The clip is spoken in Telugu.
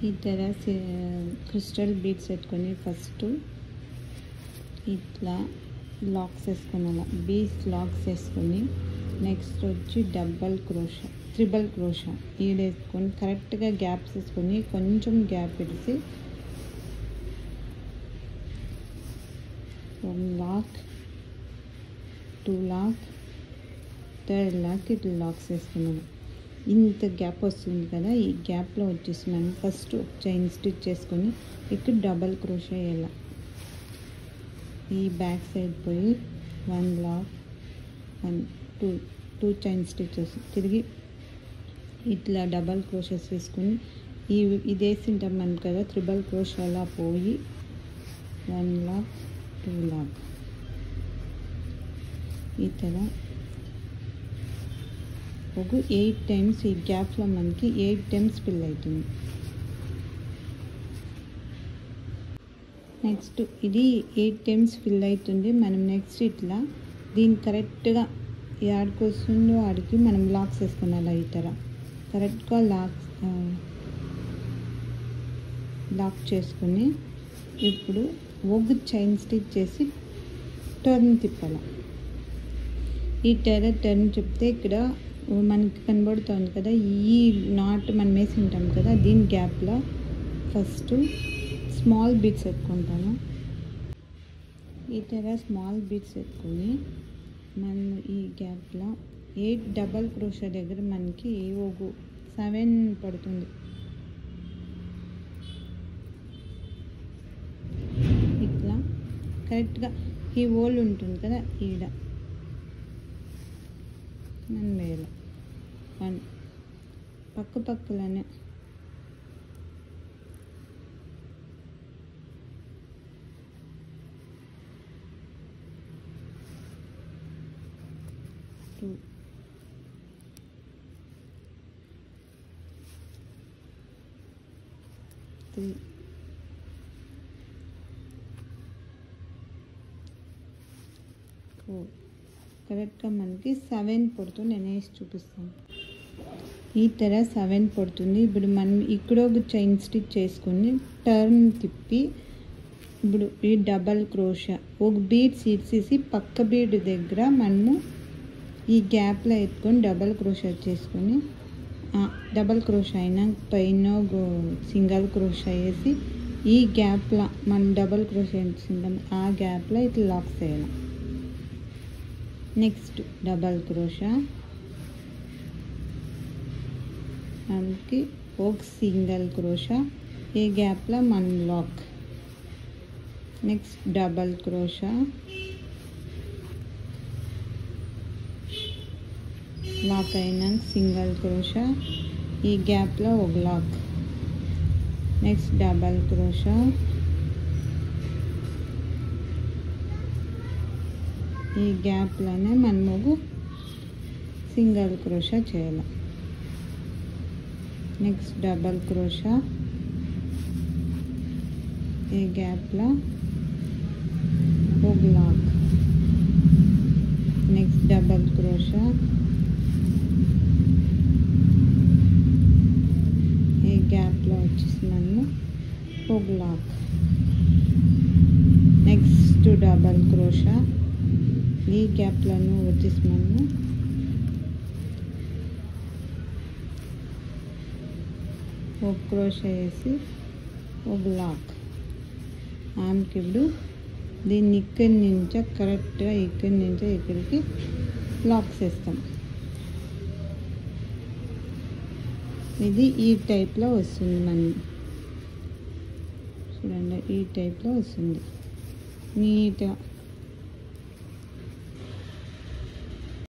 ఈ ತರ క్రిస్టల్ బీడ్స్ పెట్టుకొని ఫస్ట్ ఇట్లా లాక్స్ వేసుకున్నాను, బీడ్స్ లాక్స్ వేసుకొని నెక్స్ట్ వచ్చి ట్రిపుల్ క్రోషా వేసుకొని కరెక్ట్గా గ్యాప్స్ వేసుకొని కొంచెం గ్యాప్ ఇడిసి 1 లాక్ 2 లాక్ 3rd లాక్ ఇట్లా లాక్స్ వేసుకున్నాను. ఇంత గ్యాప్ వస్తుంది కదా, ఈ గ్యాప్లో వచ్చేసి మనం ఫస్ట్ చైన్ స్టిచ్ చేసుకొని ఇక్కడ డబల్ క్రోషా వేయాలి. ఈ బ్యాక్ సైడ్ పోయి 1 లాక్ 2 చైన్ స్టిచెస్ తిరిగి ఇట్లా డబల్ క్రోషెస్ వేసుకొని ఇది వేసింటాం మనం కదా, ట్రిపుల్ క్రోషాలా పోయి 1 లాక్ 2 లాక్ ఈ ತರ ఒక 8 టైమ్స్ ఈ గ్యాప్లో మనకి 8 టైమ్స్ ఫిల్ అవుతుంది. నెక్స్ట్ ఇది 8 టైమ్స్ ఫిల్ అవుతుంది. మనం నెక్స్ట్ ఇట్లా దీన్ని కరెక్ట్గా ఆడికి వస్తుందో ఆడికి మనం లాక్స్ వేసుకున్నాం. ఈ ತರ కరెక్ట్గా లాక్ చేసుకొని ఇప్పుడు ఒక చైన్ స్టిచ్ చేసి టర్న్ తిప్పాలి. ఈ టర్న్ చెప్తే ఇక్కడ మనకి కనబడుతుంది కదా, ఈ నాట్ మనం వేసి ఉంటాం కదా, దీని గ్యాప్లో ఫస్ట్ స్మాల్ బీడ్స్ పెట్టుకుంటాను. ఈ ತರ స్మాల్ బీడ్స్ పెట్టుకొని మనం ఈ గ్యాప్లో 8 డబల్ క్రోషా దగ్గర మనకి ఒక 7 పడుతుంది. ఇట్లా కరెక్ట్గా ఈ హోల్ ఉంటుంది కదా, ఈడ మనం వేయాలి. పక్కలనే టూ త్రీ ఫోర్ కరెక్ట్గా మనకి 7 పడుతుంది. నేను వేసి చూపిస్తాను. ఈ ತರ 7 పడుతుంది. ఇప్పుడు మనం ఇక్కడ ఒక చైన్ స్టిచ్ చేసుకొని టర్న్ తిప్పి ఇప్పుడు ఈ డబల్ క్రోషా ఒక బీడ్ తీసేసి పక్క బీడ్ దగ్గర మనము ఈ గ్యాప్లో ఎత్తుకొని డబల్ క్రోషా చేసుకొని డబల్ క్రోషా అయినా పైన సింగిల్ క్రోషా వేసి ఈ గ్యాప్లో మనం డబల్ క్రోషా వేసుకుంటాం, ఆ గ్యాప్లో ఇట్లా లాక్స్ వేయాలి. నెక్స్ట్ డబల్ క్రోషా మనకి ఒక సింగిల్ క్రోషా, ఈ గ్యాప్లో మనం lock. Next double crochet, lock అయినా సింగిల్ క్రోషా, ఈ గ్యాప్లో ఒక లాక్. నెక్స్ట్ డబల్ క్రోషా, ఈ గ్యాప్లోనే మనం ఒక సింగిల్ క్రోషా చేయాలి. నెక్స్ట్ డబల్ క్రోషా, ఈ గ్యాప్లో ఒక లాక్. నెక్స్ట్ డబల్ క్రోషా, ఈ గ్యాప్లో వచ్చేసి మనము ఒక లాక్. నెక్స్ట్ డబల్ క్రోషా, ఈ గ్యాప్లను వచ్చేసి మనము ఒక క్రోషా వేసి ఒక లాక్. ఆమెకి ఇప్పుడు దీన్ని ఇక్కడి నుంచి కరెక్ట్గా ఇక్కడి నుంచి ఇక్కడికి లాక్స్ వేస్తాం. ఇది ఈ టైప్లో వస్తుంది. మనం చూడండి, ఈ టైప్లో వస్తుంది నీట్గా.